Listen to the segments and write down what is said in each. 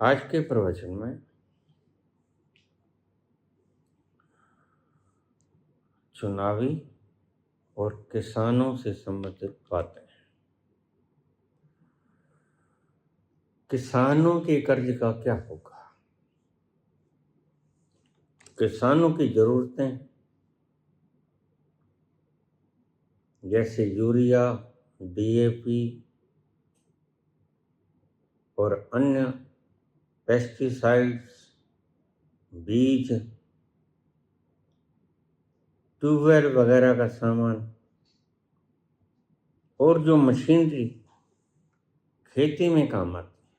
आज के प्रवचन में चुनावी और किसानों से संबंधित बातें। किसानों के कर्ज का क्या होगा? किसानों की जरूरतें जैसे यूरिया, डीएपी और अन्य पेस्टिसाइड्स, बीज, ट्यूबवेल वगैरह का सामान और जो मशीनरी खेती में काम आती है,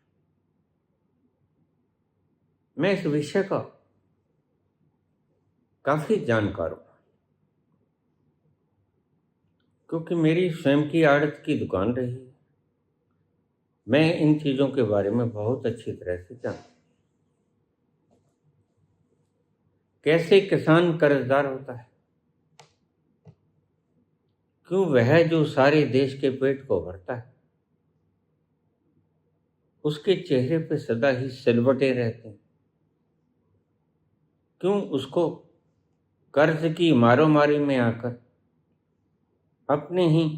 मैं इस विषय का काफी जानकार हूं, क्योंकि मेरी स्वयं की आड़त की दुकान रही है। मैं इन चीजों के बारे में बहुत अच्छी तरह से जानता हूं। कैसे किसान कर्जदार होता है, क्यों वह जो सारे देश के पेट को भरता है उसके चेहरे पे सदा ही सिलवटे रहते हैं, क्यों उसको कर्ज की मारोमारी में आकर अपने ही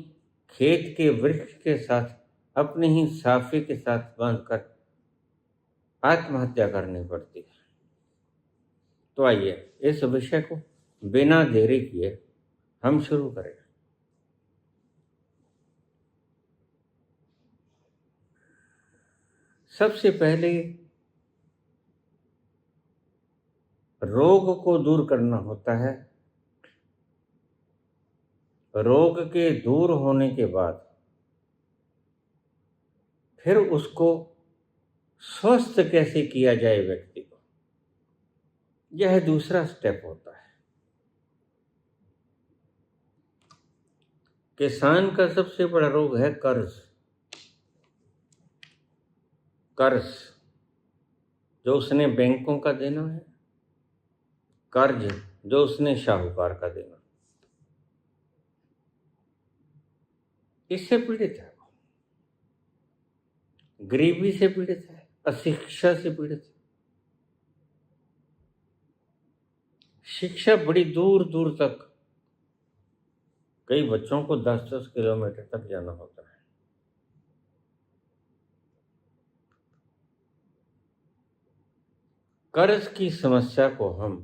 खेत के वृक्ष के साथ, अपने ही साफे के साथ बांधकर आत्महत्या करनी पड़ती है। तो आइए इस विषय को बिना देरी किए हम शुरू करें। सबसे पहले रोग को दूर करना होता है। रोग के दूर होने के बाद फिर उसको स्वस्थ कैसे किया जाए व्यक्ति को, यह दूसरा स्टेप होता है। किसान का सबसे बड़ा रोग है कर्ज। कर्ज जो उसने बैंकों का देना है, कर्ज जो उसने साहूकार का देना, इससे पीड़ित है। गरीबी से पीड़ित है, अशिक्षा से पीड़ित है। शिक्षा बड़ी दूर दूर तक, कई बच्चों को 10-10 किलोमीटर तक जाना होता है। कर्ज की समस्या को हम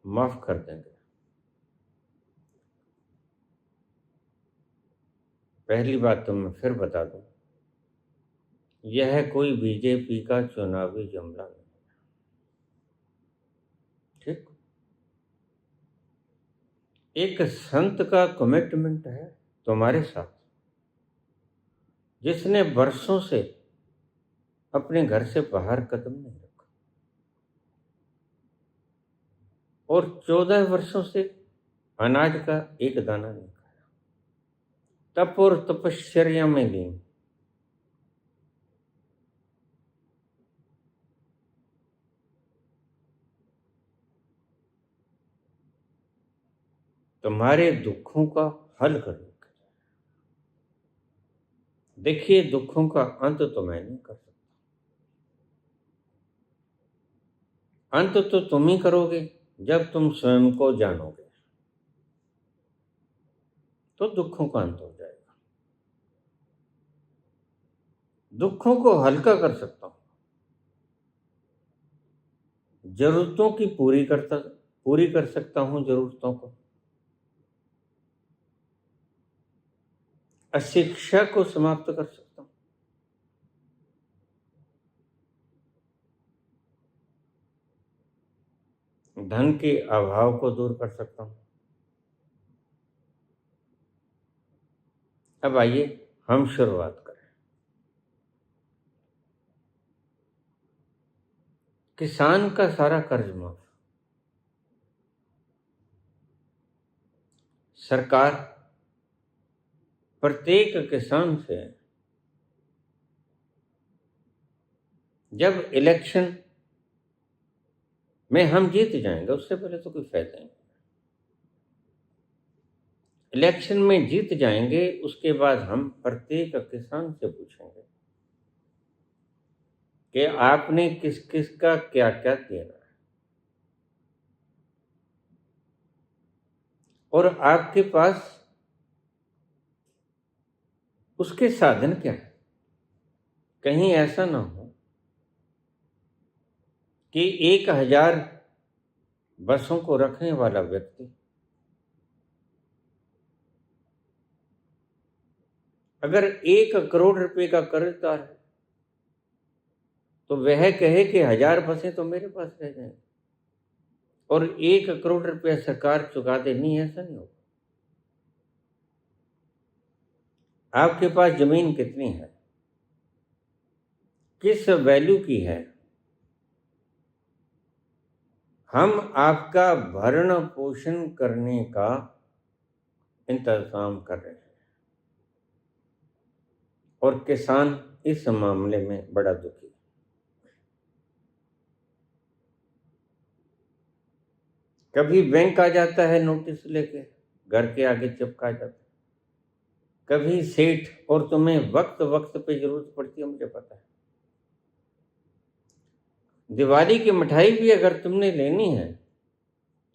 माफ कर देंगे। पहली बात तो मैं फिर बता दूं, यह कोई बीजेपी का चुनावी जुमला नहीं, ठीक? एक संत का कमिटमेंट है तुम्हारे साथ, जिसने वर्षों से अपने घर से बाहर कदम नहीं रखा और 14 वर्षों से अनाज का एक दाना नहीं खाया, तप और तपश्चर्या में लीन। तुम्हारे दुखों का हल करो। देखिए, दुखों का अंत तो मैं नहीं कर सकता, अंत तो तुम ही करोगे जब तुम स्वयं को जानोगे, तो दुखों का अंत हो जाएगा। दुखों को हल्का कर सकता हूं, जरूरतों की पूरी कर सकता हूं, जरूरतों को, अशिक्षा को समाप्त कर सकता हूं, धन के अभाव को दूर कर सकता हूं। अब आइए हम शुरुआत करें। किसान का सारा कर्ज माफ। सरकार प्रत्येक किसान से जब इलेक्शन में हम जीत जाएंगे, उससे पहले तो कोई फायदा नहीं, इलेक्शन में जीत जाएंगे, उसके बाद हम प्रत्येक किसान से पूछेंगे कि आपने किस किस का क्या क्या देना है और आपके पास उसके साधन क्या है। कहीं ऐसा ना हो कि 1000 बसों को रखने वाला व्यक्ति अगर 1 करोड़ रुपए का कर्जदार है तो वह कहे कि 1000 बसें तो मेरे पास रह जाएंगी और 1 करोड़ रुपया सरकार चुका दे। नहीं, ऐसा नहीं होगा। आपके पास जमीन कितनी है, किस वैल्यू की है, हम आपका भरण पोषण करने का इंतजाम कर रहे हैं और किसान इस मामले में बड़ा दुखी है। कभी बैंक आ जाता है नोटिस लेके, घर के आगे चिपका जाता है, कभी सेठ, और तुम्हें वक्त वक्त पे जरूरत पड़ती है, मुझे पता है। दिवाली की मिठाई भी अगर तुमने लेनी है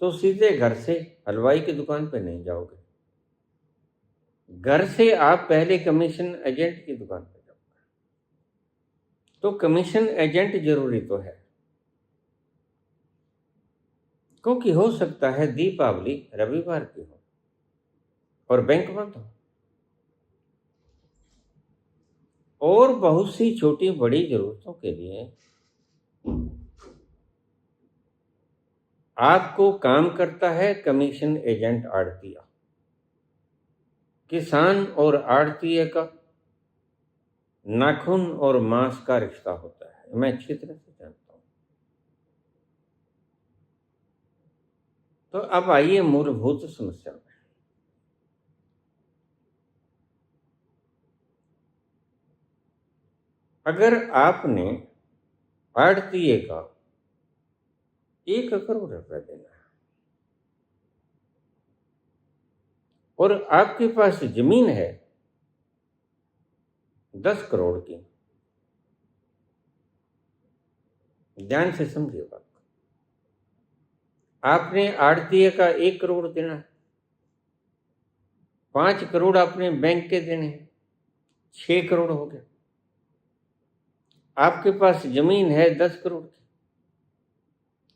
तो सीधे घर से हलवाई की दुकान पे नहीं जाओगे, घर से आप पहले कमीशन एजेंट की दुकान पे जाओगे। तो कमीशन एजेंट जरूरी तो है, क्योंकि हो सकता है दीपावली रविवार की हो और बैंक बंद हो, और बहुत सी छोटी बड़ी जरूरतों के लिए आपको काम करता है कमीशन एजेंट आड़तिया। किसान और आड़तिये का नाखून और मांस का रिश्ता होता है, मैं अच्छी तरह से जानता हूं। तो अब आइए मूलभूत समस्या में। अगर आपने आड़तिये का 1 करोड़ रुपया देना है और आपके पास जमीन है 10 करोड़ की, ध्यान से समझिए बात। आपने आड़तिये का 1 करोड़ देना है, 5 करोड़ आपने बैंक के देने हैं, 6 करोड़ हो गया। आपके पास जमीन है 10 करोड़ की,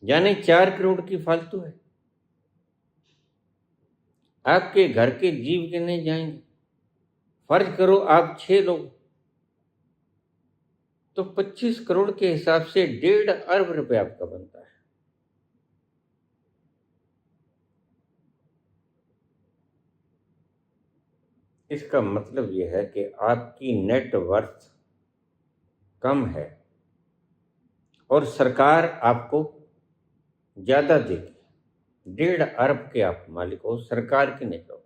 यानी 4 करोड़ की फालतू है। आपके घर के जीव गिने जाएंगे, फर्ज करो आप 6 लोग, तो 25 करोड़ के हिसाब से 1.5 अरब रुपए आपका बनता है। इसका मतलब यह है कि आपकी नेट वर्थ कम है और सरकार आपको ज्यादा देगी। 1.5 अरब के आप मालिक हो, सरकार की नहीं हो।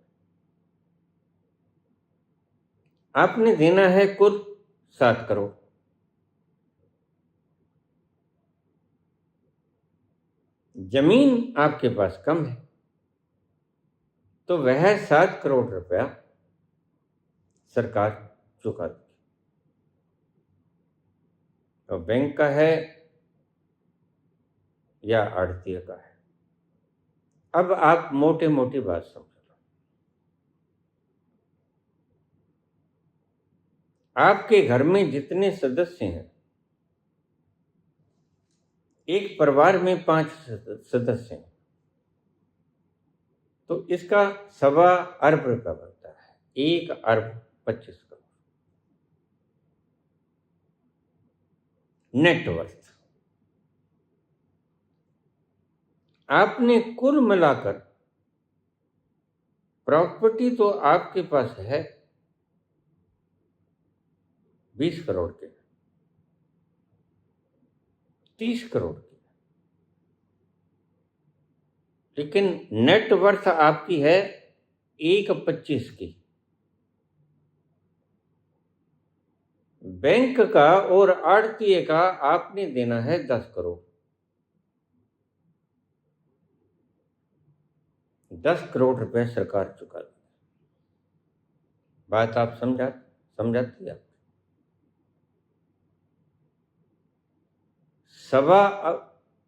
आपने देना है कुल 7 करोड़। जमीन आपके पास कम है तो वह 7 करोड़ रुपया सरकार चुका देगी। तो बैंक का है या आड़तिये का है। अब आप मोटे मोटी बात समझ लो। आपके घर में जितने सदस्य हैं, एक परिवार में 5 सदस्य हैं, तो इसका 1.25 अरब रुपया बनता है। 1 अरब 25 करोड़ नेटवर्थ। आपने कुल मिलाकर प्रॉपर्टी तो आपके पास है 20 करोड़ के, 30 करोड़ की, लेकिन नेटवर्थ आपकी है 1.25 की। बैंक का और आड़तिये का आपने देना है 10 करोड़। 10 करोड़ रुपए सरकार चुका दी। बात आप समझाती आप?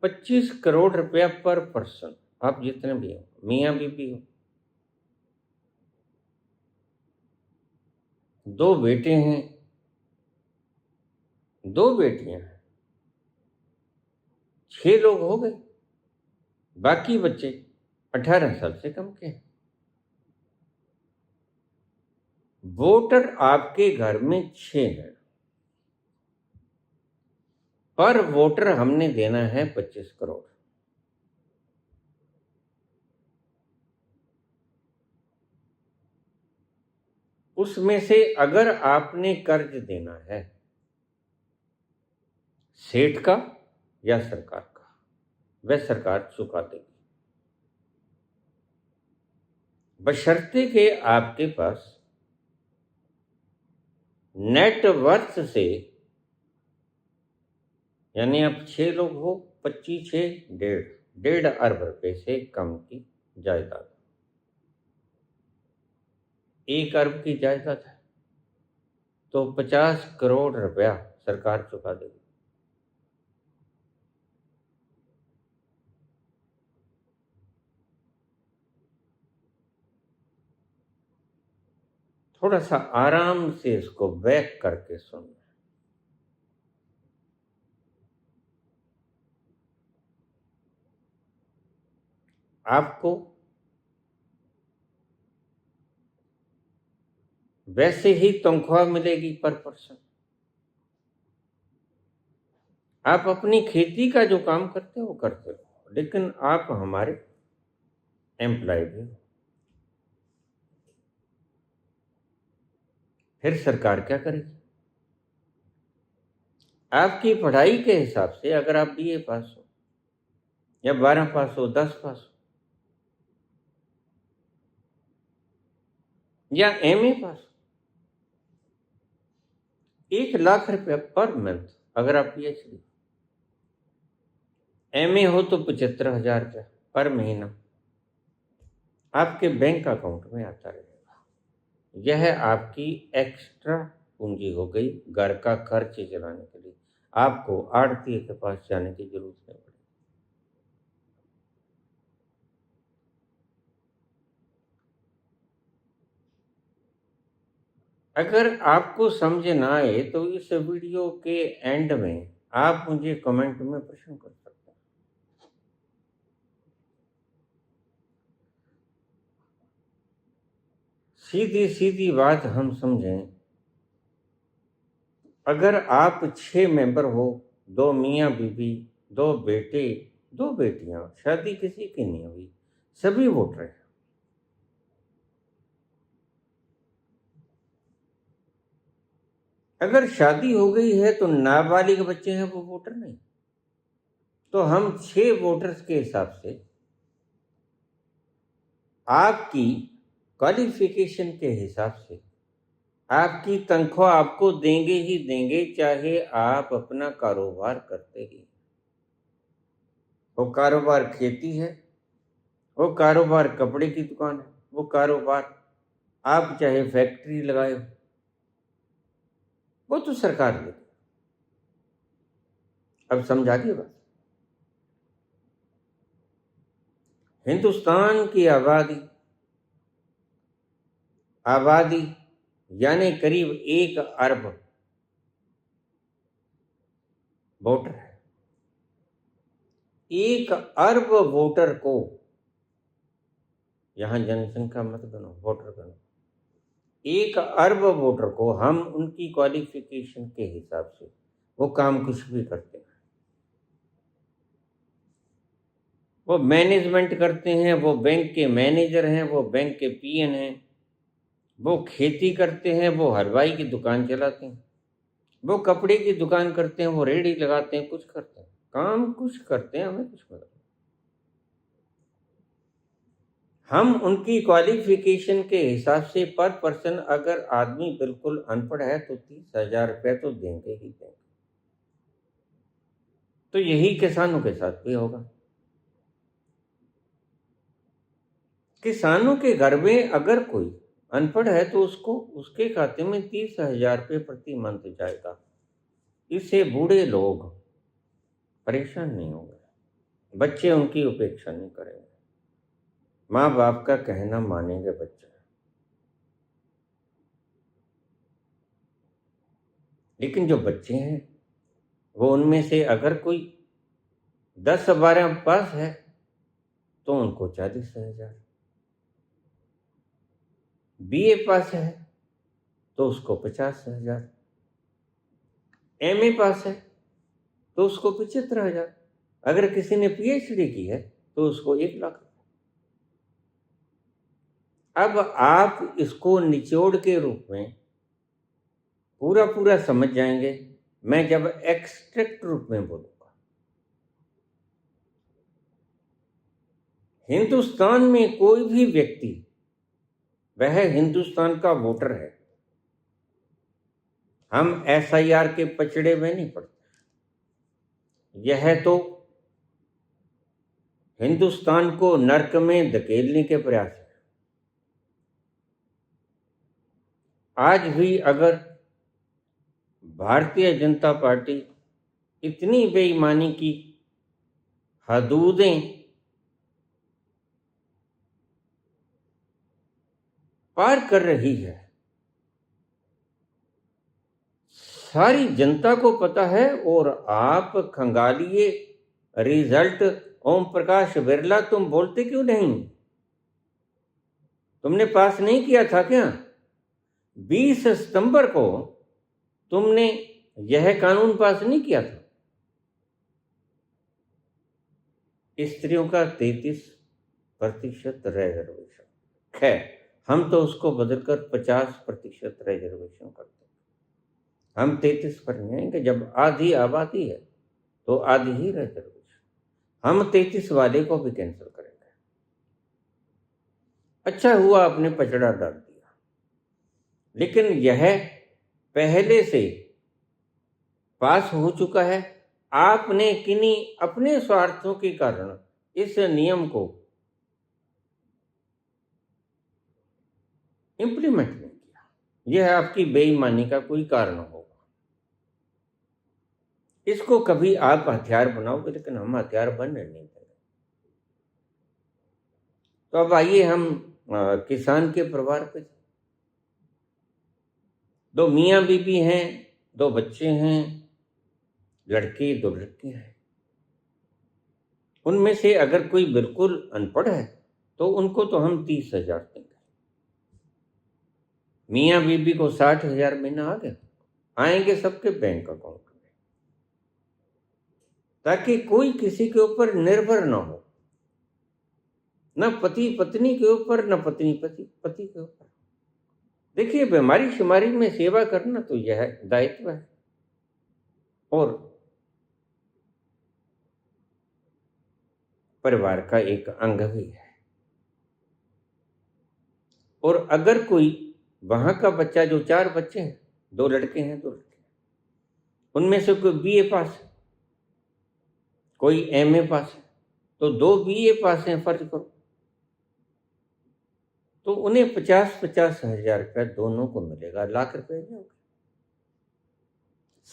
25 करोड़ रुपया पर पर्सन, आप जितने भी हो, मियाँ बीबी हो, 2 बेटे हैं, 2 बेटियां हैं, 6 लोग हो गए। बाकी बच्चे 18 साल से कम के हैं। वोटर आपके घर में 6 हैं, पर वोटर हमने देना है 25 करोड़। उसमें से अगर आपने कर्ज देना है सेठ का या सरकार का, वह सरकार चुका देगी, बशर्ते के आपके पास नेट वर्थ से, यानी आप 6 लोग हो, 25 6 डेढ़ अरब रुपए से कम की जायदाद, 1 अरब की जायदाद है तो 50 करोड़ रुपया सरकार चुका देगी। थोड़ा सा आराम से इसको बैक करके सुनना। आपको वैसे ही तनख्वाह मिलेगी पर पर्सन। आप अपनी खेती का जो काम करते हो वो करते हो, लेकिन आप हमारे एम्प्लॉय भी हो। फिर सरकार क्या करेगी? आपकी पढ़ाई के हिसाब से, अगर आप BA पास हो या 12 पास हो, 10 पास हो या MA पास हो, 1 लाख रुपया पर मंथ। अगर आप PhD, MA हो तो 75,000 रुपया पर महीना आपके बैंक अकाउंट में आता रहेगा। यह आपकी एक्स्ट्रा पूंजी हो गई घर का खर्च चलाने के लिए। आपको आड़ती के पास जाने की जरूरत नहीं पड़ेगी। अगर आपको समझ ना आए तो इस वीडियो के एंड में आप मुझे कमेंट में प्रश्न कर सकते हैं। सीधी सीधी बात हम समझें, अगर आप 6 मेंबर हो, 2 मियाँ बीबी, 2 बेटे, 2 बेटियां, शादी किसी की नहीं हुई, सभी वोटर हैं। अगर शादी हो गई है तो नाबालिग बच्चे हैं, वो वोटर नहीं। तो हम 6 वोटर्स के हिसाब से आपकी क्वालिफिकेशन के हिसाब से आपकी तनख्वाह आपको देंगे ही देंगे, चाहे आप अपना कारोबार करते ही। वो कारोबार खेती है, वो कारोबार कपड़े की दुकान है, वो कारोबार आप चाहे फैक्ट्री लगाए हो, वो तो सरकार देगी। अब समझा दिया बात? हिंदुस्तान की आबादी यानी करीब 1 अरब वोटर है। 1 अरब वोटर को, यहां जनसंख्या मत गनो, वोटर गनो, 1 अरब वोटर को हम उनकी क्वालिफिकेशन के हिसाब से, वो काम कुछ भी करते हैं, वो मैनेजमेंट करते हैं, वो बैंक के मैनेजर हैं, वो बैंक के PN हैं, वो खेती करते हैं, वो हलवाई की दुकान चलाते हैं, वो कपड़े की दुकान करते हैं, वो रेहड़ी लगाते हैं, कुछ करते हैं, काम कुछ करते हैं, हमें कुछ मतलब। हम उनकी क्वालिफिकेशन के हिसाब से पर पर्सन, अगर आदमी बिल्कुल अनपढ़ है तो 30,000 रुपये तो देंगे ही देंगे। तो यही किसानों के साथ भी होगा। किसानों के घर में अगर कोई अनपढ़ है तो उसको उसके खाते में 30,000 रुपये प्रति मंथ जाएगा। इससे बूढ़े लोग परेशान नहीं होंगे, बच्चे उनकी उपेक्षा नहीं करेंगे, माँ बाप का कहना मानेंगे बच्चे। लेकिन जो बच्चे हैं वो उनमें से अगर कोई 10-12 पास है तो उनको 40,000, बीए पास है तो उसको 50,000, एमए पास है तो उसको 75,000, अगर किसी ने पीएचडी की है तो उसको 1 लाख। अब आप इसको निचोड़ के रूप में पूरा पूरा समझ जाएंगे मैं जब एक्सट्रैक्ट रूप में बोलूंगा। हिंदुस्तान में कोई भी व्यक्ति वह हिंदुस्तान का वोटर है। हम एसआईआर के पचड़े में नहीं पड़ते। यह तो हिंदुस्तान को नर्क में धकेलने के प्रयास है। आज भी अगर भारतीय जनता पार्टी इतनी बेईमानी की हदूदें पार कर रही है, सारी जनता को पता है, और आप खंगालिए रिजल्ट। ओम प्रकाश बिरला, तुम बोलते क्यों नहीं? तुमने पास नहीं किया था क्या? 20 सितंबर को तुमने यह कानून पास नहीं किया था? स्त्रियों का 33% रिजर्वेशन, खैर हम तो उसको बदलकर 50% रिजर्वेशन करते हैं। हम 33 पर नहीं आएंगे। जब आधी आबादी है तो आधी ही रिजर्वेशन। हम 33 वाले को भी कैंसिल करेंगे। अच्छा हुआ आपने पचड़ा डाल दिया, लेकिन यह पहले से पास हो चुका है। आपने किन्हीं अपने स्वार्थों के कारण इस नियम को इंप्लीमेंट नहीं किया। यह आपकी बेईमानी का कोई कारण होगा। इसको कभी आप हथियार बनाओगे, लेकिन हम हथियार बनने नहीं देंगे। तो अब आइए हम किसान के परिवार पे। 2 मियाँ बीबी हैं, 2 बच्चे हैं, लड़के 2 लड़के हैं। उनमें से अगर कोई बिल्कुल अनपढ़ है तो उनको तो हम 30,000 देंगे। मियाँ बीबी को 60,000 महीना आ गया, आएंगे सबके बैंक अकाउंट में, ताकि कोई किसी के ऊपर निर्भर ना हो, न पति पत्नी के ऊपर, न पत्नी पति के ऊपर। देखिए, बीमारी शुमारी में सेवा करना तो यह दायित्व है, और परिवार का एक अंग भी है। और अगर कोई वहां का बच्चा, जो 4 बच्चे हैं, 2 लड़के हैं 2 लड़के, उनमें से कोई बीए पास है, कोई एमए पास है, तो 2 बीए पास हैं फर्ज करो, तो उन्हें 50-50 हजार रुपया दोनों को मिलेगा। लाख रुपए नहीं होगा।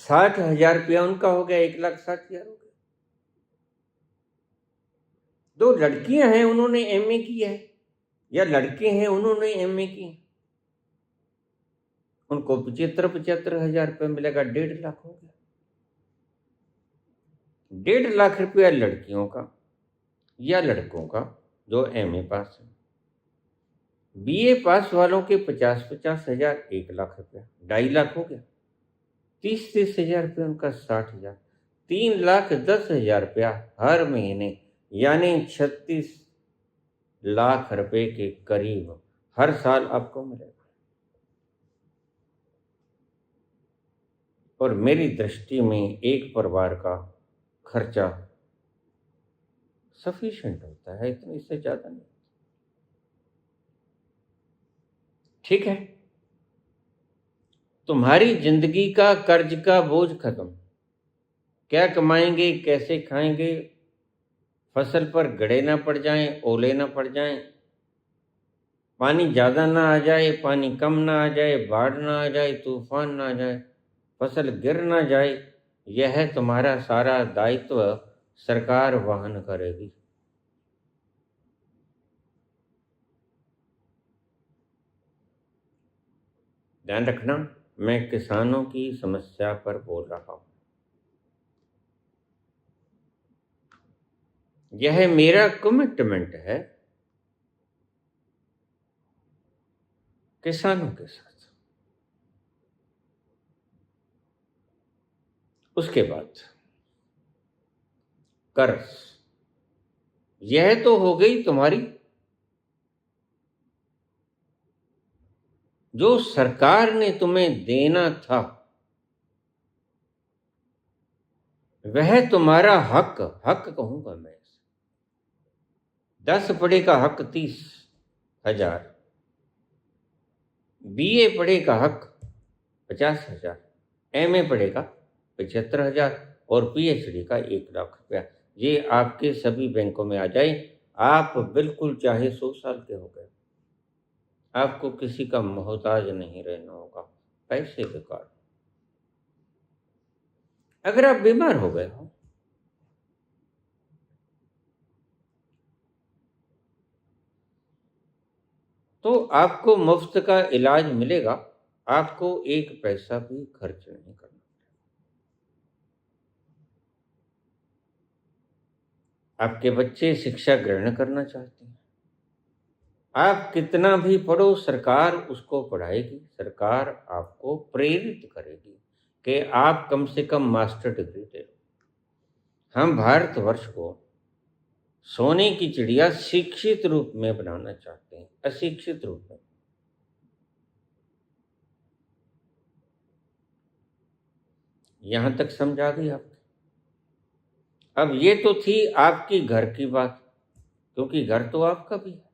60,000 रुपया उनका हो गया, 1,60,000 हो गया। 2 लड़कियां हैं, उन्होंने एमए किया है, या लड़के हैं उन्होंने एमए किया, उनको 75-75 हजार रुपये मिलेगा। 1.5 लाख हो गया। 1.5 लाख रुपया लड़कियों का या लड़कों का जो एमए पास है। बीए पास वालों के 50-50 हजार, 1 लाख रुपया, 2.5 लाख हो गया। 30-30 हजार रुपये उनका, 60,000, 3,10,000 रुपया हर महीने, यानी 36 लाख रुपए के करीब हर साल आपको मिलेगा। और मेरी दृष्टि में एक परिवार का खर्चा सफिशिएंट होता है, इतना, इससे ज्यादा नहीं। ठीक है, तुम्हारी जिंदगी का कर्ज का बोझ खत्म। क्या कमाएंगे, कैसे खाएंगे, फसल पर गड़े ना पड़ जाएं, ओले ना पड़ जाएं, पानी ज़्यादा ना आ जाए, पानी कम ना आ जाए, बाढ़ ना आ जाए, तूफान ना आ जाए, फसल गिर ना जाए, यह तुम्हारा सारा दायित्व सरकार वहन करेगी। ध्यान रखना, मैं किसानों की समस्या पर बोल रहा हूँ। यह मेरा कमिटमेंट है किसानों के साथ। उसके बाद कर्ज, यह तो हो गई तुम्हारी जो सरकार ने तुम्हें देना था, वह तुम्हारा हक कहूंगा मैं। 10 पढ़े का हक 30,000, BA पढ़े का हक 50,000, MA पढ़े का 75,000 और PhD का 1,00,000 रुपया। ये आपके सभी बैंकों में आ जाए। आप बिल्कुल चाहे 100 साल के हो गए, आपको किसी का मोहताज नहीं रहना होगा पैसे के कारण। अगर आप बीमार हो गए हो तो आपको मुफ्त का इलाज मिलेगा, आपको एक पैसा भी खर्च नहीं करना। आपके बच्चे शिक्षा ग्रहण करना चाहते हैं, आप कितना भी पढ़ो, सरकार उसको पढ़ाएगी, सरकार आपको प्रेरित करेगी कि आप कम से कम मास्टर डिग्री दे लो। हम भारतवर्ष को सोने की चिड़िया शिक्षित रूप में बनाना चाहते हैं, अशिक्षित रूप में। यहां तक समझ आ गई आपकी? अब ये तो थी आपकी घर की बात, क्योंकि घर तो आपका भी है।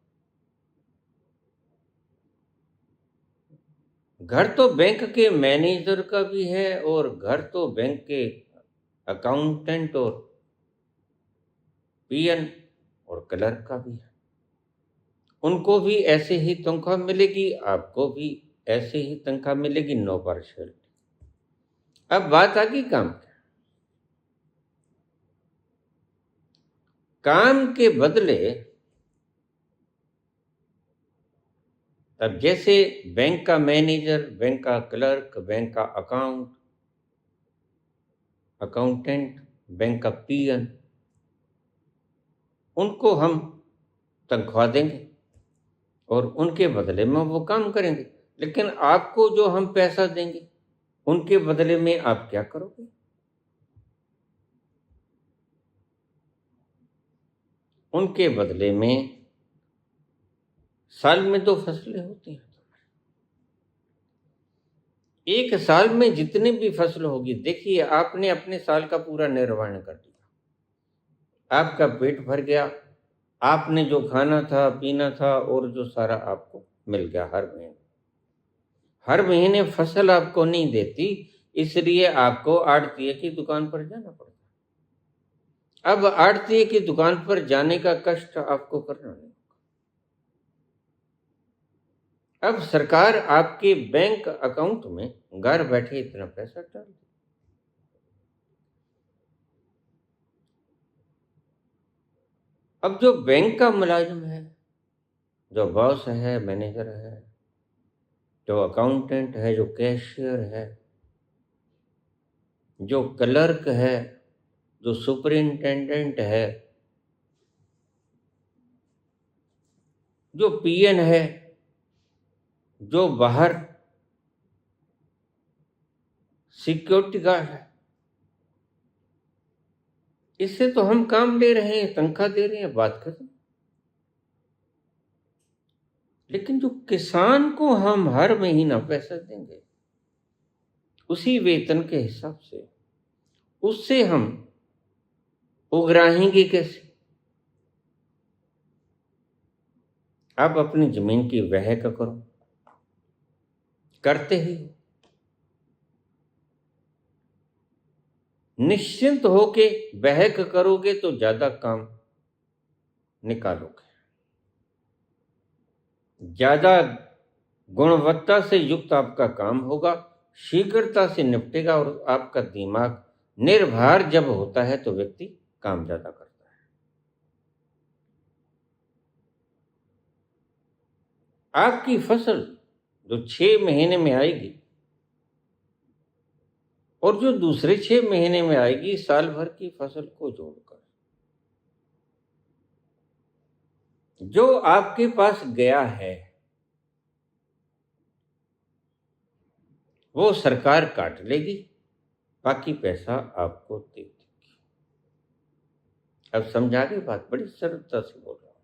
घर तो बैंक के मैनेजर का भी है, और घर तो बैंक के अकाउंटेंट और PN और क्लर्क का भी है। उनको भी ऐसे ही तनख्वाह मिलेगी, आपको भी ऐसे ही तनख्वाह मिलेगी, 9%। अब बात आ गई काम की। काम के बदले, अब जैसे बैंक का मैनेजर, बैंक का क्लर्क, बैंक का अकाउंटेंट, बैंक का PN, उनको हम तनख्वाह देंगे और उनके बदले में वो काम करेंगे। लेकिन आपको जो हम पैसा देंगे, उनके बदले में आप क्या करोगे? उनके बदले में साल में 2 फसलें होती हैं। एक साल में जितनी भी फसल होगी, देखिए आपने अपने साल का पूरा निर्वहन कर लिया, आपका पेट भर गया, आपने जो खाना था, पीना था, और जो सारा आपको मिल गया हर महीने फसल आपको नहीं देती, इसलिए आपको आड़तिए की दुकान पर जाना पड़ता। अब आड़तिए की दुकान पर जाने का कष्ट आपको करना नहीं। अब सरकार आपके बैंक अकाउंट में घर बैठे इतना पैसा डाल दे। अब जो बैंक का मुलाजिम है, जो बॉस है, मैनेजर है, जो अकाउंटेंट है, जो कैशियर है, जो क्लर्क है, जो सुपरिंटेंडेंट है, जो PN है, जो बाहर सिक्योरिटी गार्ड है, इससे तो हम काम ले रहे हैं, तनख्वाह दे रहे हैं, बात खत्म। लेकिन जो किसान को हम हर महीना पैसा देंगे, उसी वेतन के हिसाब से, उससे हम उगराहेंगे कैसे? आप अपनी जमीन की वहक करो, करते ही निश्चिंत होके बहक करोगे तो ज्यादा काम निकालोगे। ज़्यादा गुणवत्ता से युक्त आपका काम होगा, शीघ्रता से निपटेगा और आपका दिमाग निर्भर जब होता है तो व्यक्ति काम ज़्यादा करता है। आपकी फसल जो 6 महीने में आएगी और जो दूसरे 6 महीने में आएगी, साल भर की फसल को जोड़कर, जो आपके पास गया है वो सरकार काट लेगी, बाकी पैसा आपको दे देगी। अब समझा गई बात? बड़ी सरलता से बोल रहा हूं।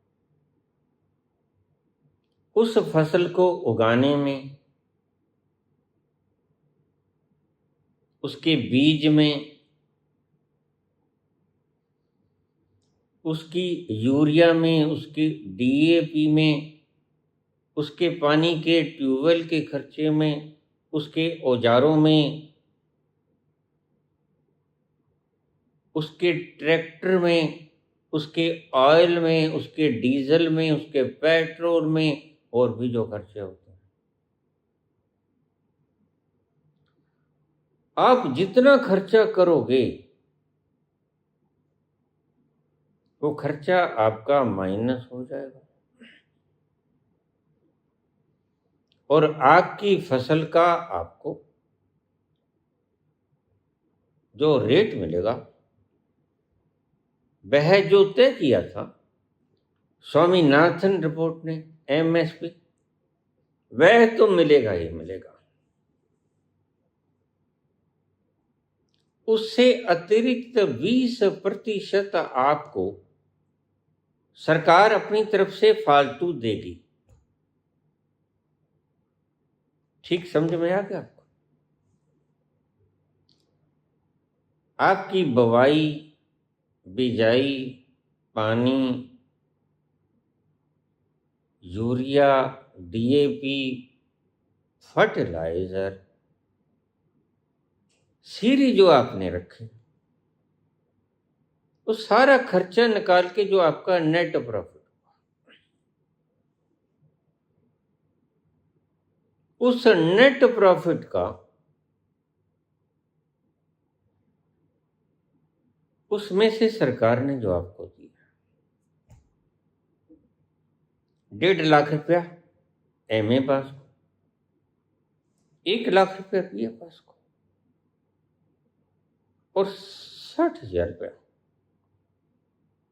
उस फसल को उगाने में, उसके बीज में, उसकी यूरिया में, उसकी डीएपी में, उसके पानी के ट्यूबवेल के खर्चे में, उसके औजारों में, उसके ट्रैक्टर में, उसके ऑयल में, उसके डीजल में, उसके पेट्रोल में, और भी जो खर्चे होते हैं, आप जितना खर्चा करोगे वो खर्चा आपका माइनस हो जाएगा और आपकी फसल का आपको जो रेट मिलेगा वह जो तय किया था स्वामीनाथन रिपोर्ट ने, एमएसपी, वह तो मिलेगा ही मिलेगा। उससे अतिरिक्त 20% आपको सरकार अपनी तरफ से फालतू देगी। ठीक समझ में आ गया आपको? आपकी बुवाई, बिजाई, पानी, यूरिया, डीएपी, फर्टिलाइजर, सीरी जो आपने रखे, वो सारा खर्चा निकाल के जो आपका नेट प्रॉफिट, उस नेट प्रॉफिट का उसमें से सरकार ने जो आपको दिया 1.5 लाख रुपया एमए पास को, 1 लाख रुपया बीए पास को, और 60,000 रुपया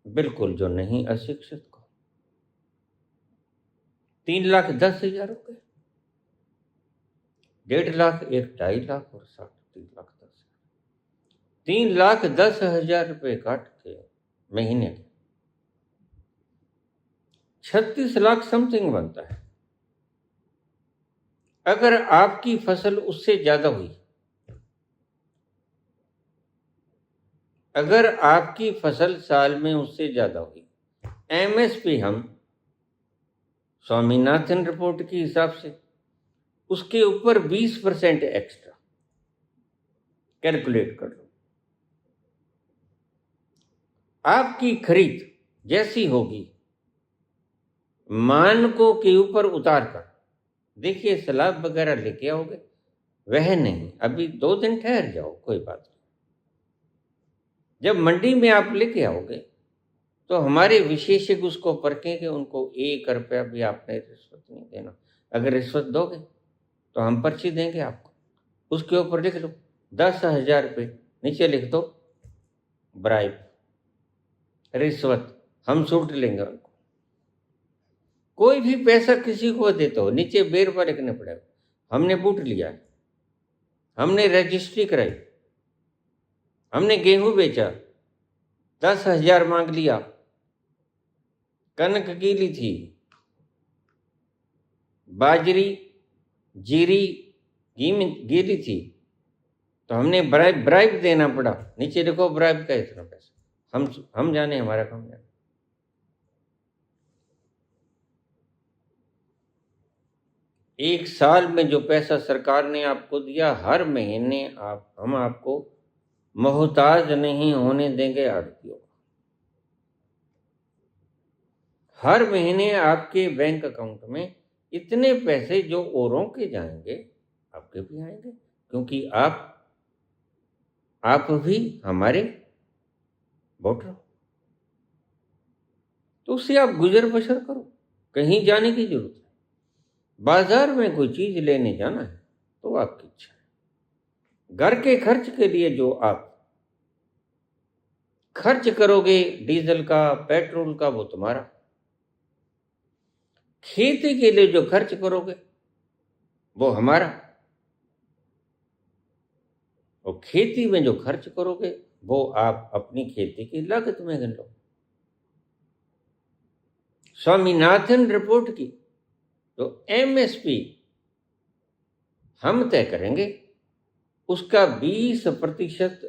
बिल्कुल जो नहीं अशिक्षित को, 3,10,000 रुपये, 1.5 लाख, 2.5 लाख और 3,10,000, 3,10,000 रुपये काट के महीने के 36 लाख समथिंग बनता है। अगर आपकी फसल उससे ज्यादा हुई, अगर आपकी फसल साल में उससे ज्यादा हुई, एमएसपी हम स्वामीनाथन रिपोर्ट के हिसाब से उसके ऊपर 20% एक्स्ट्रा कैलकुलेट कर लो। आपकी खरीद जैसी होगी, मानकों के ऊपर उतार कर, देखिए सलाब वगैरह लेके आओगे, वह नहीं, अभी 2 दिन ठहर जाओ, कोई बात नहीं। जब मंडी में आप लेके आओगे तो हमारे विशेषज्ञ उसको परखेंगे, उनको 1 रुपया भी आपने रिश्वत नहीं देना। अगर रिश्वत दोगे तो हम पर्ची देंगे आपको, उसके ऊपर लिख लो 10,000 रुपये, नीचे लिख दो ब्राइब, रिश्वत, हम सूट लेंगे उनको। कोई भी पैसा किसी को देते हो, नीचे बेर पर लिखने पड़ेगा, हमने बूट लिया, हमने रजिस्ट्री कराई, हमने गेहूं बेचा, 10,000 मांग लिया, कनक गीली थी, बाजरी, जीरी गीली थी, तो हमने ब्राइब देना पड़ा, नीचे लिखो ब्राइब का इतना पैसा, हम जाने, हमारा काम जाने। एक साल में जो पैसा सरकार ने आपको दिया, हर महीने हम आपको मोहताज नहीं होने देंगे आड़तियों। हर महीने आपके बैंक अकाउंट में इतने पैसे जो औरों के जाएंगे आपके भी आएंगे, क्योंकि आप भी हमारे वोटर हो। तो उससे आप गुजर बसर करो, कहीं जाने की जरूरत है। बाजार में कोई चीज लेने जाना है तो आपकी इच्छा है। घर के खर्च के लिए जो आप खर्च करोगे, डीजल का, पेट्रोल का, वो तुम्हारा। खेती के लिए जो खर्च करोगे वो हमारा। और खेती में जो खर्च करोगे वो आप अपनी खेती की लागत में गिन लो। स्वामीनाथन रिपोर्ट की तो एमएसपी हम तय करेंगे, उसका 20%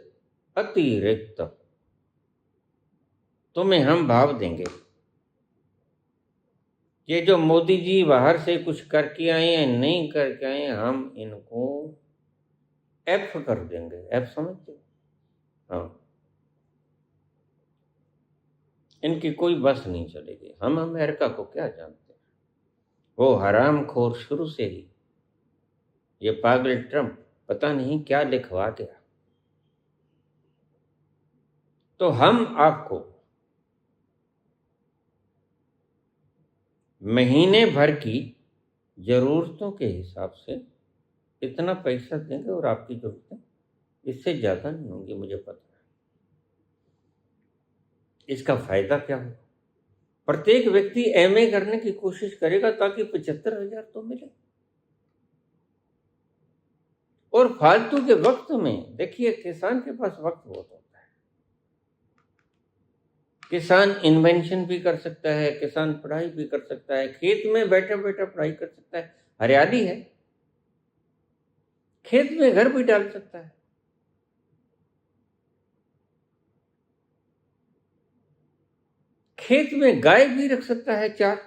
अतिरिक्त तुम्हें हम भाव देंगे। ये जो मोदी जी बाहर से कुछ करके आए हैं, नहीं करके आए, हम इनको एफ कर देंगे। एफ समझते हो? हाँ, इनकी कोई बस नहीं चलेगी। हम अमेरिका को क्या जानते हैं? वो हरामखोर शुरू से ही, ये पागल ट्रम्प पता नहीं क्या लिखवा गया। तो हम आपको महीने भर की जरूरतों के हिसाब से इतना पैसा देंगे और आपकी जरूरतें इससे ज्यादा नहीं होंगी, मुझे पता है। इसका फायदा क्या होगा? प्रत्येक व्यक्ति एमए करने की कोशिश करेगा ताकि 75,000 तो मिले। और फालतू के वक्त में देखिए, किसान के पास वक्त बहुत होता है। किसान इन्वेंशन भी कर सकता है, किसान पढ़ाई भी कर सकता है, खेत में बैठे बैठे पढ़ाई कर सकता है। हरियाली है, खेत में घर भी डाल सकता है। खेत में गाय भी रख सकता है, 4।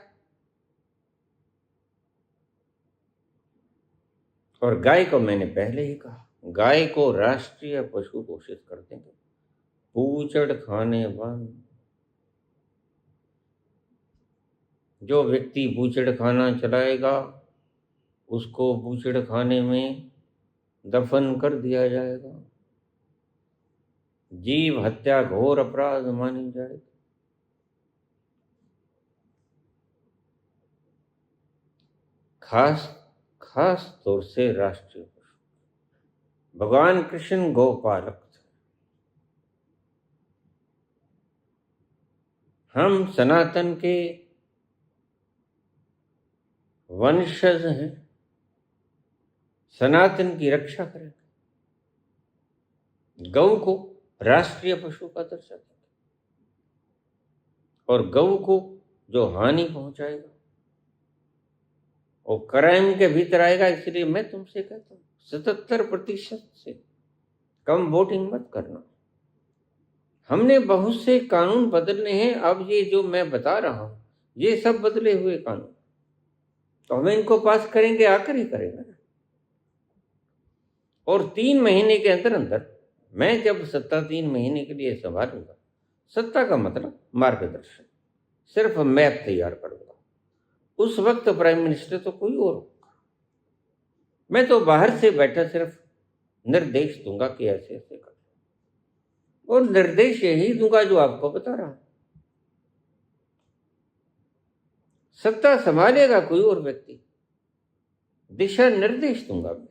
और गाय को मैंने पहले ही कहा, गाय को राष्ट्रीय पशु घोषित कर देंगे। बूचड़ खाने बंद। जो व्यक्ति बूचड़ खाना चलाएगा उसको बूचड़ खाने में दफन कर दिया जाएगा। जीव हत्या घोर अपराध मानी जाएगी। खास तौर से राष्ट्रीय पशु भगवान कृष्ण गौपालक थे। हम सनातन के वंशज हैं, सनातन की रक्षा करेंगे। गौ को राष्ट्रीय पशु का दर्जा देंगे, और गौ को जो हानि पहुंचाएगा वो क्राइम के भीतर आएगा। इसलिए मैं तुमसे कहता हूं, 77% से कम वोटिंग मत करना। हमने बहुत से कानून बदलने हैं। अब ये जो मैं बता रहा हूं ये सब बदले हुए कानून, तो हमें इनको पास करेंगे, आकर ही करेंगे ना। और 3 महीने के अंदर अंदर मैं जब सत्ता 3 महीने के लिए संभालूंगा, सत्ता का मतलब मार्गदर्शन, सिर्फ मैप तैयार करूंगा। उस वक्त प्राइम मिनिस्टर तो कोई और होगा। मैं तो बाहर से बैठा सिर्फ निर्देश दूंगा कि ऐसे ऐसे कर, और निर्देश यही दूंगा जो आपको बता रहा हूं। सत्ता संभालेगा कोई और व्यक्ति, दिशा निर्देश दूंगा मैं।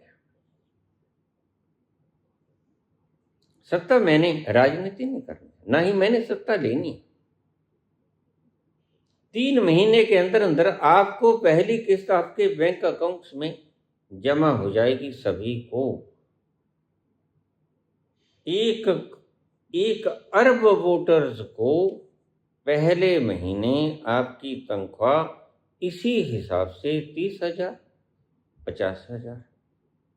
सत्ता मैंने राजनीति नहीं करनी, ना ही मैंने सत्ता लेनी। 3 महीने के अंदर अंदर आपको पहली किस्त आपके बैंक अकाउंट्स में जमा हो जाएगी। सभी को 1 अरब वोटर्स को पहले महीने आपकी तनख्वाह इसी हिसाब से 30,000, 50,000,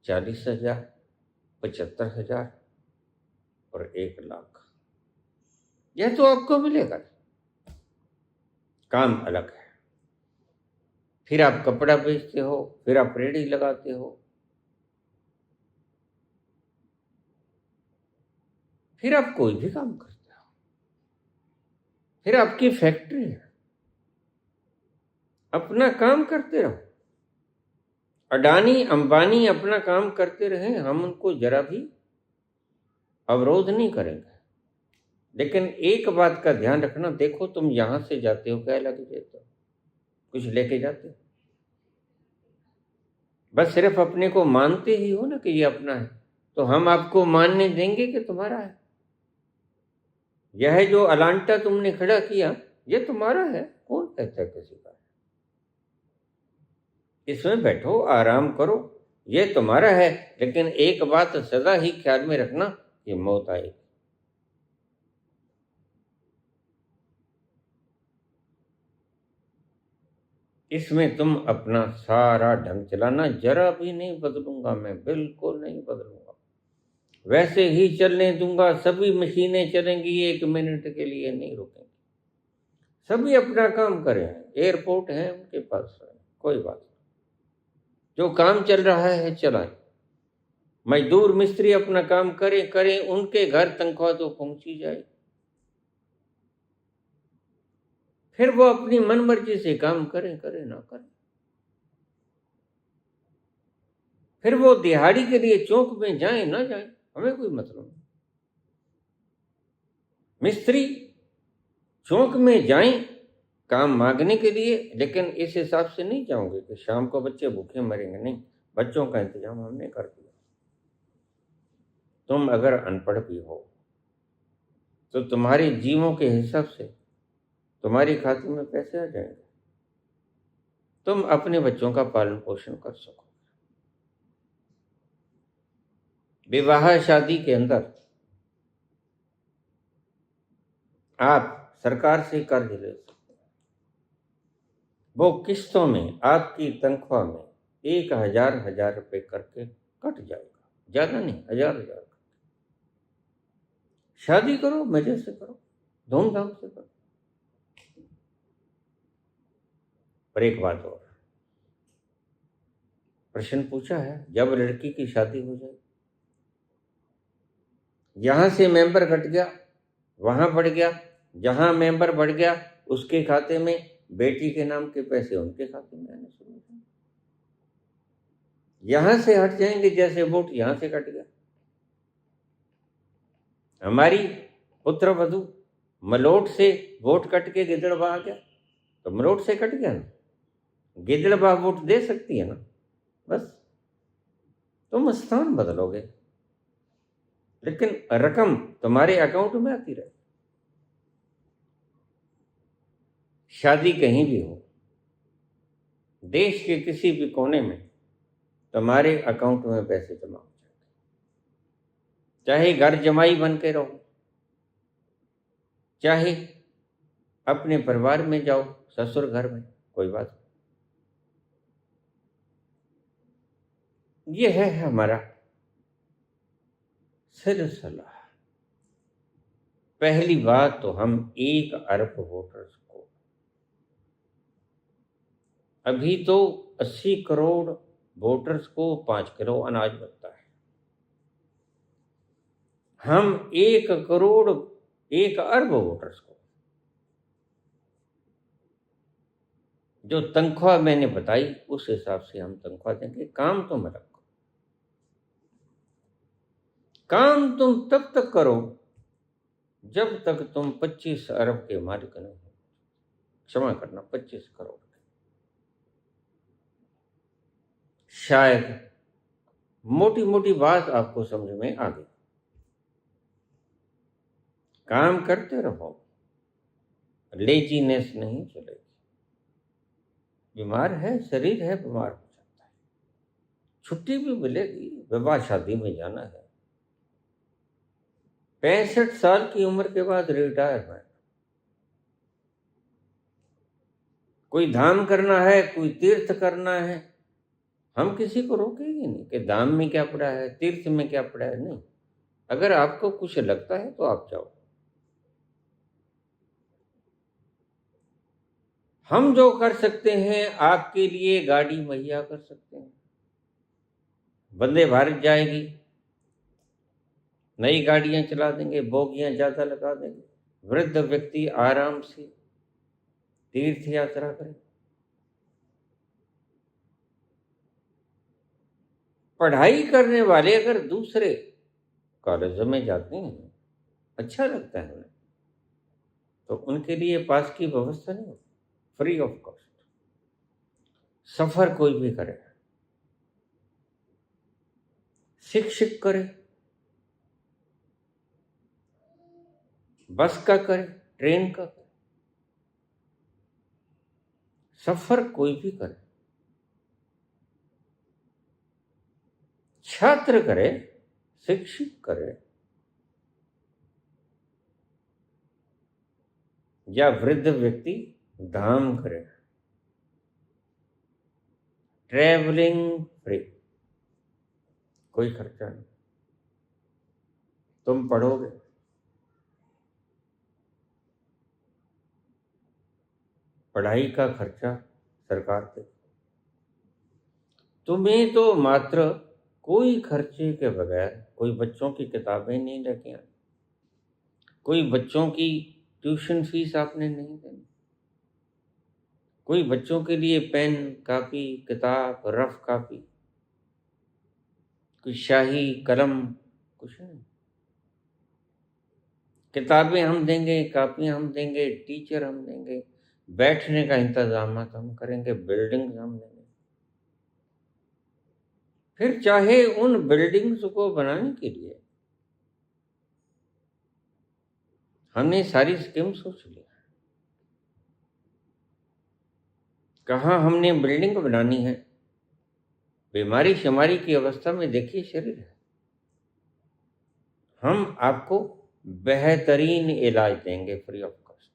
40,000, 75,000 और 1,00,000, यह तो आपको मिलेगा। काम अलग है। फिर आप कपड़ा बेचते हो, फिर आप रेहड़ी लगाते हो, फिर आप कोई भी काम करते हो, फिर आपकी फैक्ट्री है। अपना काम करते रहो। अडानी अंबानी अपना काम करते रहे, हम उनको जरा भी अवरोध नहीं करेंगे। लेकिन एक बात का ध्यान रखना, देखो तुम यहां से जाते हो, क्या लेके जाते हो? कुछ लेके जाते हो? बस सिर्फ अपने को मानते ही हो ना कि ये अपना है, तो हम आपको मानने देंगे कि तुम्हारा है? यह जो अलांटा तुमने खड़ा किया, ये तुम्हारा है? कौन कहता है किसी का? इसमें बैठो, आराम करो, ये तुम्हारा है। लेकिन एक बात सदा ही ख्याल में रखना कि मौत आएगी। इसमें तुम अपना सारा ढंग चलाना, जरा भी नहीं बदलूंगा मैं, बिल्कुल नहीं बदलूंगा। वैसे ही चलने दूंगा, सभी मशीनें चलेंगी, 1 मिनट के लिए नहीं रुकेंगी। सभी अपना काम करें, एयरपोर्ट है उनके पास, कोई बात नहीं, जो काम चल रहा है चलाएं। मजदूर मिस्त्री अपना काम करें, उनके घर तनख्वाह तो पहुंची जाए। फिर वो अपनी मनमर्जी से काम करें ना करें। फिर वो दिहाड़ी के लिए चौक में जाए ना जाए, हमें कोई मतलब नहीं। मिस्त्री चौक में जाएं काम मांगने के लिए, लेकिन इस हिसाब से नहीं जाओगे कि शाम को बच्चे भूखे मरेंगे। नहीं, बच्चों का इंतजाम हमने कर दिया। तुम अगर अनपढ़ भी हो तो तुम्हारे जीवों के हिसाब से तुम्हारी खाते में पैसे आ जाएंगे, तुम अपने बच्चों का पालन पोषण कर सको। विवाह शादी के अंदर आप सरकार से कर्ज ले सकते हैं, वो किस्तों में आपकी तनख्वाह में 1,000 रुपए करके कट जाएगा, ज्यादा नहीं, 1,000 शादी करो, मजे से करो, धूमधाम से करो। पर एक बात और, प्रश्न पूछा है, जब लड़की की शादी हो जाए, यहां से मेंबर घट गया, वहां बढ़ गया, जहां मेंबर बढ़ गया उसके खाते में बेटी के नाम के पैसे उनके खाते में आने शुरू हो जाएंगे। यहां से हट जाएंगे, जैसे वोट यहां से कट गया। हमारी पुत्र वधु मलोट से वोट कट के गिदड़बाह आ गया, तो मलोट से कट गया ना, गिदड़बाह वोट दे सकती है ना, बस तुम स्थान बदलोगे, लेकिन रकम तुम्हारे अकाउंट में आती रहे। शादी कहीं भी हो, देश के किसी भी कोने में तुम्हारे अकाउंट में पैसे जमा हो जाए, चाहे घर जमाई बन के रहो, चाहे अपने परिवार में जाओ, ससुर घर में, कोई बात नहीं। ये है हमारा सिलसिला। पहली बात तो हम 1 अरब वोटर्स को, अभी तो 80 करोड़ वोटर्स को 5 किलो अनाज बनता है। हम 1 अरब वोटर्स को, जो तनख्वाह मैंने बताई उस हिसाब से हम तनख्वाह देंगे। काम तुम रखो, काम तुम तब तक करो जब तक तुम 25 अरब के मालिक नहीं हो। क्षमा करना, 25 करोड़। शायद मोटी मोटी बात आपको समझ में आ गई। काम करते रहो, लेजीनेस नहीं चलेगी। बीमार है, शरीर है, बीमार हो जाता है, छुट्टी भी मिलेगी, विवाह शादी में जाना है। 65 साल की उम्र के बाद रिटायरमेंट, कोई धाम करना है, कोई तीर्थ करना है, हम किसी को रोकेंगे नहीं कि धाम में क्या पड़ा है, तीर्थ में क्या पड़ा है, नहीं। अगर आपको कुछ लगता है तो आप जाओ। हम जो कर सकते हैं, आपके लिए गाड़ी मुहैया कर सकते हैं। वंदे भारत जाएगी, नई गाड़ियां चला देंगे, बोगियां ज्यादा लगा देंगे, वृद्ध व्यक्ति आराम से तीर्थ यात्रा करें। पढ़ाई करने वाले अगर दूसरे कॉलेजों में जाते हैं, अच्छा लगता है उन्हें, तो उनके लिए पास की व्यवस्था नहीं होती, फ्री ऑफ कॉस्ट। सफर कोई भी करे, शिक्षक करे, बस का करे, ट्रेन का करे, सफर कोई भी करे, छात्र करे, शिक्षक करे, या वृद्ध व्यक्ति धाम करे, ट्रेवलिंग फ्री, कोई खर्चा नहीं। तुम पढ़ोगे, पढ़ाई का खर्चा सरकार दे, तुम्हें तो मात्र कोई खर्चे के बगैर कोई बच्चों की किताबें नहीं लेके आनी, कोई बच्चों की ट्यूशन फीस आपने नहीं देनी, कोई बच्चों के लिए पेन, कापी, किताब, रफ कापी, कोई शाही कलम, कुछ नहीं। किताबें हम देंगे, कापियां हम देंगे, टीचर हम देंगे, बैठने का इंतजाम हम करेंगे, बिल्डिंग हम देंगे। फिर चाहे उन बिल्डिंग्स को बनाने के लिए हमने सारी स्कीम सोच ली, कहाँ हमने बिल्डिंग बनानी है, बीमारी शुमारी की अवस्था में देखिए शरीर है, हम आपको बेहतरीन इलाज देंगे फ्री ऑफ कॉस्ट,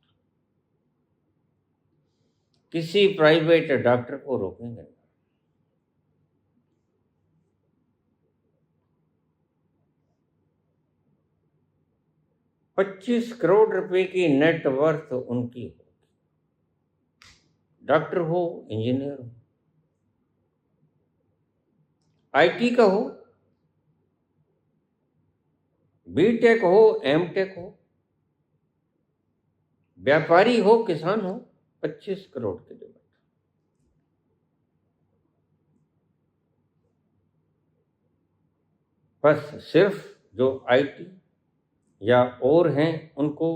किसी प्राइवेट डॉक्टर को रोकेंगे नहीं। ₹25 करोड़ की नेटवर्थ उनकी हो, डॉक्टर हो, इंजीनियर हो, आईटी का हो, बीटेक हो, एमटेक हो, व्यापारी हो, किसान हो, 25 करोड़ की लिमिट। बस सिर्फ जो आईटी या और हैं उनको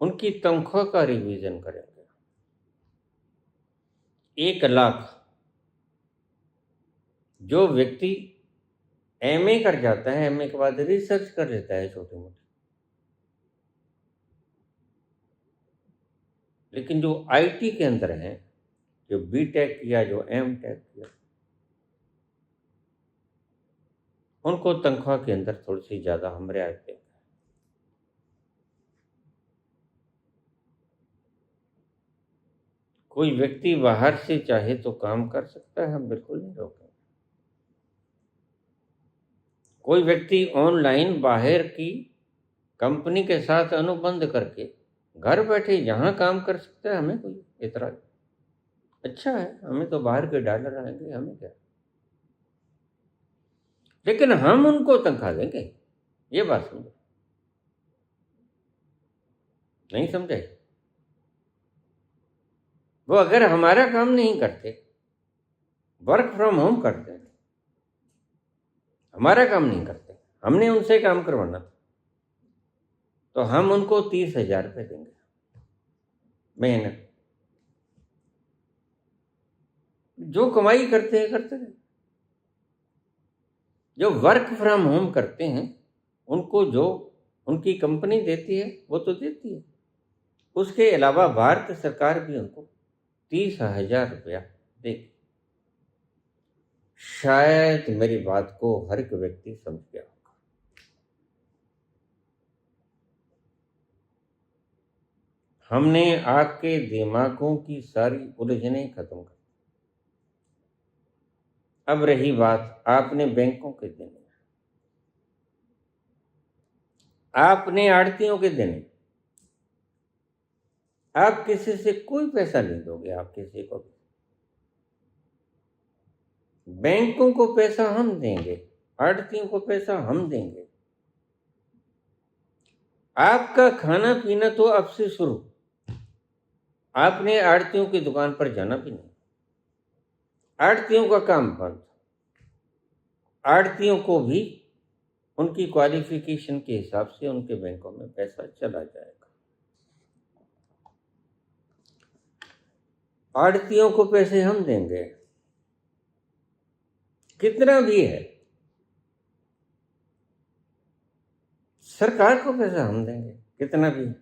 उनकी तनख्वाह का रिवीजन करेंगे। 1 लाख जो व्यक्ति एमए कर जाता है, एमए के बाद रिसर्च कर लेता है छोटी मोटी, लेकिन जो आईटी के अंदर हैं, जो बीटेक किया, जो एमटेक किया, उनको तनख्वाह के अंदर थोड़ी सी ज़्यादा हम रियायत देंगे। कोई व्यक्ति बाहर से चाहे तो काम कर सकता है, हम बिल्कुल नहीं रोकेंगे। कोई व्यक्ति ऑनलाइन बाहर की कंपनी के साथ अनुबंध करके घर बैठे जहाँ काम कर सकता है, हमें कोई एतराज, अच्छा है, हमें तो बाहर के डॉलर आएंगे, हमें क्या, लेकिन हम उनको तनख्वाह देंगे, ये बात समझो, नहीं समझे? वो अगर हमारा काम नहीं करते, वर्क फ्रॉम होम करते, हमारा काम नहीं करते, हमने उनसे काम करवाना था, तो हम उनको 30,000 रुपये देंगे महीने। जो कमाई करते हैं करते हैं, जो वर्क फ्रॉम होम करते हैं उनको जो उनकी कंपनी देती है वो तो देती है, उसके अलावा भारत सरकार भी उनको 30,000 रुपया देगी। शायद मेरी बात को हर एक व्यक्ति समझ गया होगा। हमने आपके दिमागों की सारी उलझनें खत्म कर, अब रही बात आपने बैंकों के देने, आपने आड़तियों के देने, आप किसी से कोई पैसा नहीं दोगे, आप किसी को, बैंकों को पैसा हम देंगे, आड़तियों को पैसा हम देंगे। आपका खाना पीना तो अब से शुरू, आपने आड़तियों की दुकान पर जाना भी नहीं, आड़तियों का काम बंद। आड़तियों को भी उनकी क्वालिफिकेशन के हिसाब से उनके बैंकों में पैसा चला जाएगा। आड़तियों को पैसे हम देंगे, कितना भी है। सरकार को पैसा हम देंगे, कितना भी है।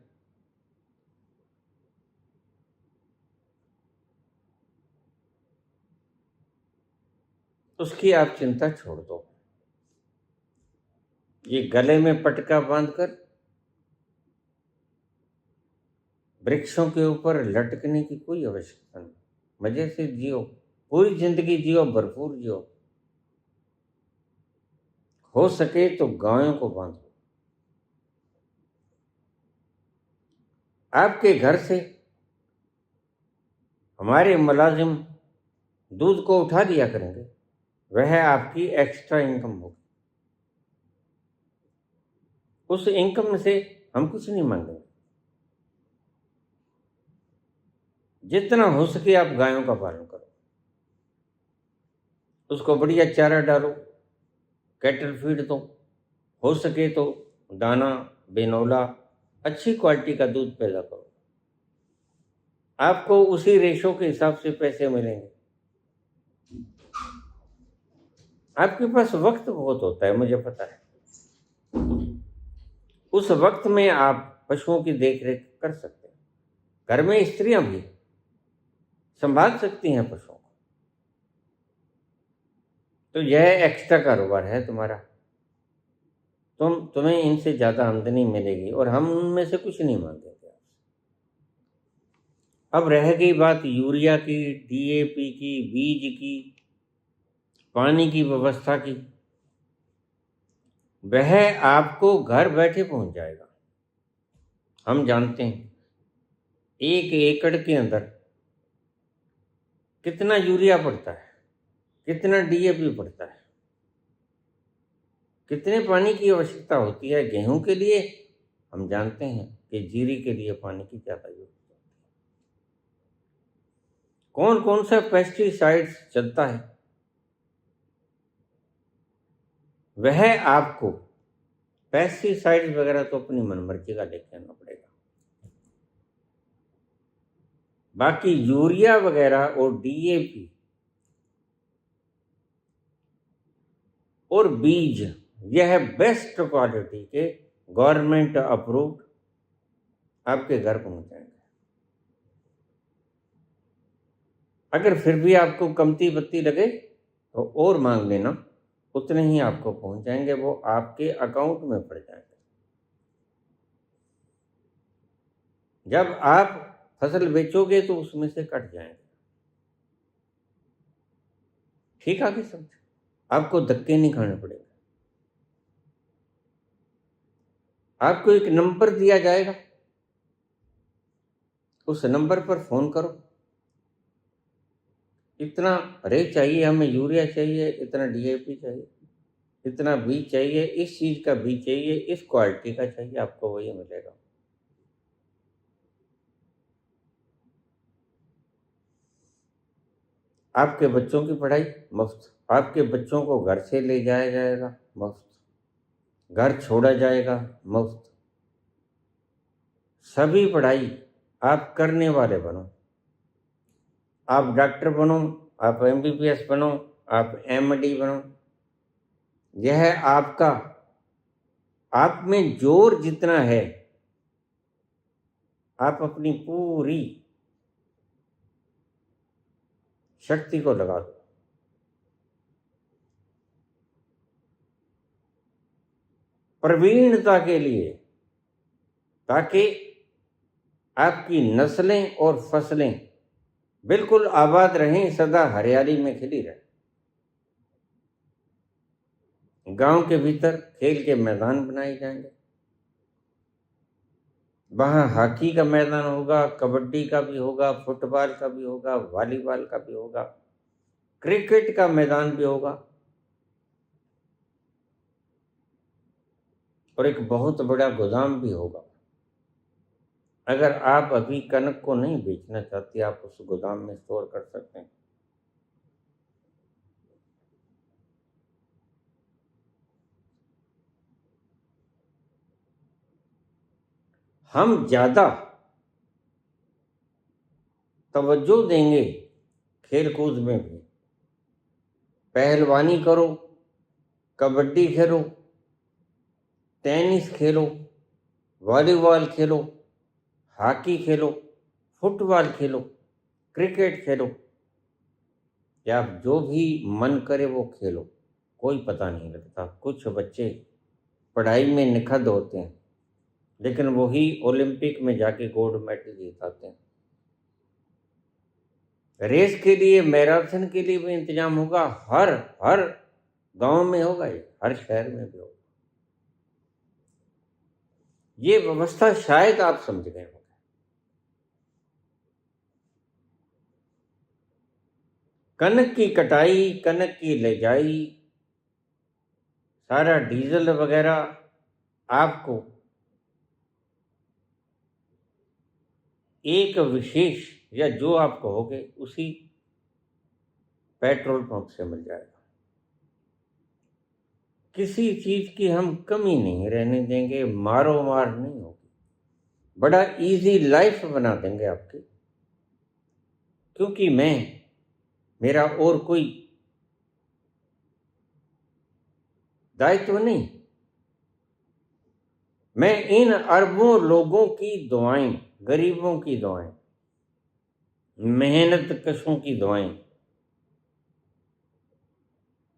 उसकी आप चिंता छोड़ दो। ये गले में पटका बांधकर वृक्षों के ऊपर लटकने की कोई आवश्यकता नहीं। मजे से जियो, पूरी जिंदगी जियो, भरपूर जियो। हो सके तो गायों को बांधो। आपके घर से हमारे मुलाजिम दूध को उठा दिया करेंगे, वह आपकी एक्स्ट्रा इनकम होगी। उस इनकम से हम कुछ नहीं मांगेंगे। जितना हो सके आप गायों का पालन करो, उसको बढ़िया चारा डालो, कैटल फीड दो, हो सके तो दाना, बेनौला, अच्छी क्वालिटी का दूध पैदा करो। आपको उसी रेशो के हिसाब से पैसे मिलेंगे। आपके पास वक्त बहुत होता है, मुझे पता है। उस वक्त में आप पशुओं की देखरेख कर सकते हैं। घर में स्त्रियां भी संभाल सकती हैं पशुओं को। तो यह एक्स्ट्रा कारोबार है तुम्हारा। तुम्हें इनसे ज्यादा आमदनी मिलेगी और हम उनमें से कुछ नहीं मांगेंगे। अब रह गई बात यूरिया की, डीएपी की, बीज की, पानी की व्यवस्था की, वह आपको घर बैठे पहुंच जाएगा। हम जानते हैं 1 एकड़ के अंदर कितना यूरिया पड़ता है, कितना डीएपी पड़ता है, कितने पानी की आवश्यकता होती है। गेहूं के लिए हम जानते हैं कि जीरी के लिए पानी की ज्यादा जरूरत होती है। कौन कौन सा पेस्टिसाइड्स चलता है, वह आपको पेस्टिसाइड्स वगैरह तो अपनी मनमर्जी का लेके आना पड़ेगा। बाकी यूरिया वगैरह और डीएपी और बीज, यह बेस्ट क्वालिटी के गवर्नमेंट अप्रूव्ड आपके घर पहुंच जाएंगे। अगर फिर भी आपको कमती बत्ती लगे तो और मांग लेना, उतने ही आपको पहुंच जाएंगे, वो आपके अकाउंट में पड़ जाएंगे। जब आप फसल बेचोगे तो उसमें से कट जाएंगे। ठीक आगे समझ, आपको धक्के नहीं खाने पड़ेंगे। आपको एक नंबर दिया जाएगा, उस नंबर पर फोन करो, इतना रे चाहिए, हमें यूरिया चाहिए, इतना डीएपी चाहिए, इतना बीज चाहिए, इस चीज का बीज चाहिए, इस क्वालिटी का चाहिए, आपको वही मिलेगा। आपके बच्चों की पढ़ाई मुफ्त, आपके बच्चों को घर से ले जाया जाएगा मुफ्त, घर छोड़ा जाएगा मुफ्त। सभी पढ़ाई आप करने वाले बनो। आप डॉक्टर बनो, आप एमबीबीएस बनो, आप एमडी बनो, यह आपका, आप में जोर जितना है आप अपनी पूरी शक्ति को लगा दो। प्रवीणता के लिए, ताकि आपकी नस्लें और फसलें बिल्कुल आबाद रहें, सदा हरियाली में खिली रहे। गांव के भीतर खेल के मैदान बनाए जाएंगे, वहां हॉकी का मैदान होगा, कबड्डी का भी होगा, फुटबॉल का भी होगा, वॉलीबॉल का भी होगा, क्रिकेट का मैदान भी होगा, और एक बहुत बड़ा गोदाम भी होगा। अगर आप अभी कनक को नहीं बेचना चाहते, आप उस गोदाम में स्टोर कर सकते हैं। हम ज़्यादा तवज्जो देंगे खेल कूद में भी, पहलवानी करो, कबड्डी खेलो, टेनिस खेलो, वॉलीबॉल खेलो, हॉकी खेलो, फुटबॉल खेलो, क्रिकेट खेलो, या जो भी मन करे वो खेलो, कोई पता नहीं लगता। कुछ बच्चे पढ़ाई में निखंद होते हैं, लेकिन वही ओलंपिक में जाके गोल्ड मेडल जीताते हैं। रेस के लिए, मैराथन के लिए भी इंतजाम होगा, हर हर गांव में होगा, ये हर शहर में भी होगा। ये व्यवस्था शायद आप समझ गए होंगे। कनक की कटाई, कनक की लेजाई, सारा डीजल वगैरह आपको एक विशेष, या जो आप कहोगे उसी पेट्रोल पंप से मिल जाएगा। किसी चीज की हम कमी नहीं रहने देंगे, मारो मार नहीं होगी, बड़ा इजी लाइफ बना देंगे आपकी। क्योंकि मेरा और कोई दायित्व नहीं, मैं इन अरबों लोगों की दुआएं, गरीबों की दुआएं, मेहनत कशों की दुआएं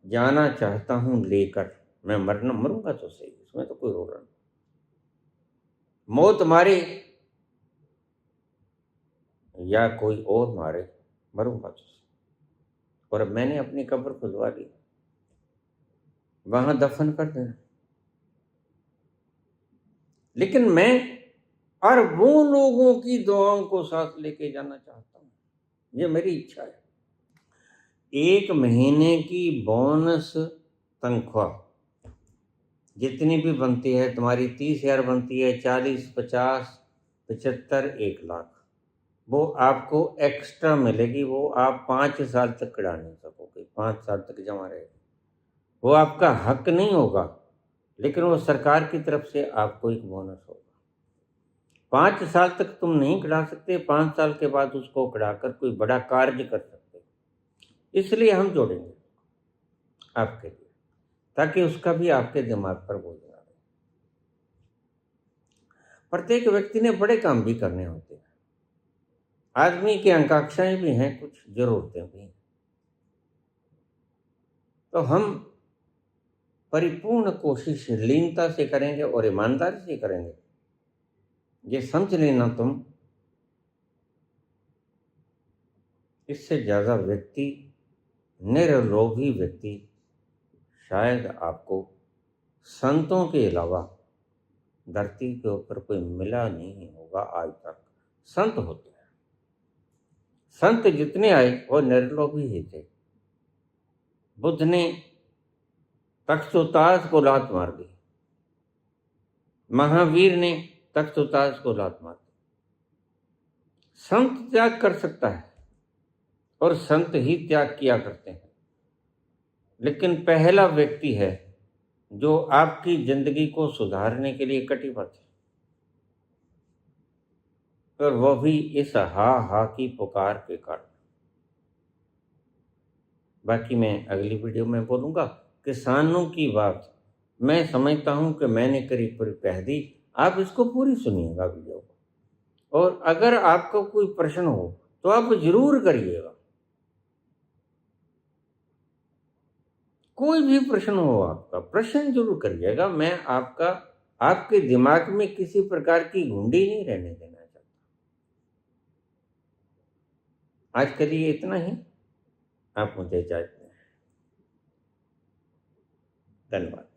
जाना चाहता हूं लेकर। मैं मरूंगा तो सही, इसमें तो कोई रोक नहीं। मौत मारे या कोई और मारे, मरूंगा तो सही। और मैंने अपनी कब्र खुदवा ली, वहां दफन कर देना। लेकिन मैं अरबों लोगों की दुआओं को साथ लेके जाना चाहता हूं, ये मेरी इच्छा है। 1 महीने की बोनस तनख्वाह जितनी भी बनती है, तुम्हारी 30,000 बनती है, 40, 50, 75, 1 लाख, वो आपको एक्स्ट्रा मिलेगी। वो आप 5 साल तक करा नहीं सकोगे, 5 साल तक जमा रहेगी। वो आपका हक नहीं होगा, लेकिन वो सरकार की तरफ से आपको एक बोनस होगा। 5 साल तक तुम नहीं करा सकते, 5 साल के बाद उसको कढ़ाकर कोई बड़ा कार्य कर सकते। इसलिए हम जोड़ेंगे आपके लिए, ताकि उसका भी आपके दिमाग पर बोझ ना रहे। प्रत्येक व्यक्ति ने बड़े काम भी करने होते हैं। आदमी की आकांक्षाएं भी हैं, कुछ जरूरतें भी हैं। तो हम परिपूर्ण कोशिश लीनता से करेंगे और ईमानदारी से करेंगे। ये समझ लेना तुम, इससे ज्यादा व्यक्ति, निरलोभी व्यक्ति शायद आपको संतों के अलावा धरती के ऊपर कोई मिला नहीं होगा आज तक। संत होते हैं, संत जितने आए वो निरलोभी ही थे। बुद्ध ने तख्तोताज को लात मार दी, महावीर ने तख्तोताज को लात मार दी। संत त्याग कर सकता है और संत ही त्याग किया करते हैं, लेकिन पहला व्यक्ति है जो आपकी जिंदगी को सुधारने के लिए कटिबद्ध है, और वह भी इस हा की पुकार के कारण। बाकी मैं अगली वीडियो में बोलूंगा। किसानों की बात मैं समझता हूं कि मैंने करीब करीब कह दी, आप इसको पूरी सुनिएगा वीडियो को। और अगर आपको कोई प्रश्न हो तो आप जरूर करिएगा, कोई भी प्रश्न हो आपका, प्रश्न जरूर करिएगा। मैं आपके दिमाग में किसी प्रकार की घुंडी नहीं रहने देना चाहता। आज के लिए इतना ही, आप मुझे इजाजत दें। धन्यवाद।